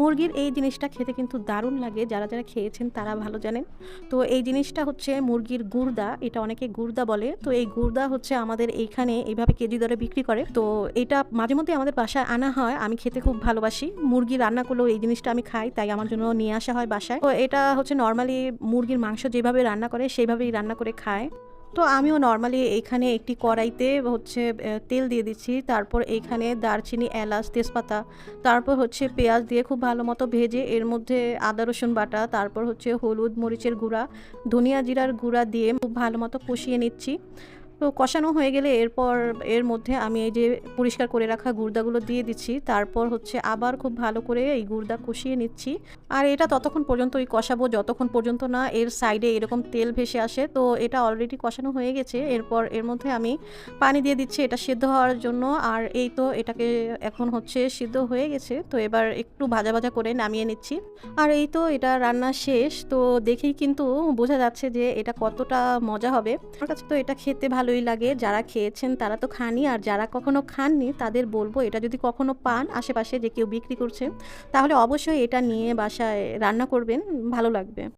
মুরগির এই জিনিসটা খেতে কিন্তু দারুণ লাগে। যারা খেয়েছেন তারা ভালো জানেন। তো এই জিনিসটা হচ্ছে মুরগির গুর্দা, এটা অনেকে গুর্দা বলে। তো এই গুর্দা হচ্ছে আমাদের এইখানে এইভাবে কেজি দরে বিক্রি করে। তো এটা মাঝেমধ্যেই আমাদের বাসায় আনা হয়। আমি খেতে খুব ভালোবাসি। মুরগি রান্না করলেও এই জিনিসটা আমি খাই, তাই আমার জন্য নিয়ে আসা হয় বাসায়। তো এটা হচ্ছে নরমালি মুরগির মাংস যেভাবে রান্না করে সেভাবেই রান্না করে খায়। তো আমিও নরমালি এইখানে একটি কড়াইতে হচ্ছে তেল দিয়ে দিচ্ছি। তারপর এইখানে দারচিনি, এলাচ, তেজপাতা, তারপর হচ্ছে পেঁয়াজ দিয়ে খুব ভালো মতো ভেজে এর মধ্যে আদা রসুন বাটা, তারপর হচ্ছে হলুদ, মরিচের গুঁড়া, ধনিয়া জিরার গুঁড়া দিয়ে খুব ভালো মতো কষিয়ে নিচ্ছি। তো কষানো হয়ে গেলে এরপর এর মধ্যে আমি এই যে পরিষ্কার করে রাখা গুর্দাগুলো দিয়ে দিচ্ছি। তারপর হচ্ছে আবার খুব ভালো করে এই গুর্দা কষিয়ে নিচ্ছি। আর এটা ততক্ষণ পর্যন্তই কষাবো যতক্ষণ পর্যন্ত না এর সাইডে এরকম তেল ভেসে আসে। তো এটা অলরেডি কষানো হয়ে গেছে। এরপর এর মধ্যে আমি পানি দিয়ে দিচ্ছি এটা সিদ্ধ হওয়ার জন্য। আর এই তো এটাকে এখন হচ্ছে সিদ্ধ হয়ে গেছে। তো এবার একটু ভাজা ভাজা করে নামিয়ে নিচ্ছি। আর এই তো এটা রান্না শেষ। তো দেখেই কিন্তু বোঝা যাচ্ছে যে এটা কতটা মজা হবে। আমার কাছে তো এটা খেতে ভালোই লাগে। যারা খেয়েছেন তারা তো খানই, আর যারা কখনো খাননি তাদের বলবো এটা যদি কখনো পান আশেপাশে যে কেউ বিক্রি করছে, তাহলে অবশ্যই এটা নিয়ে বাসায় রান্না করবেন, ভালো লাগবে।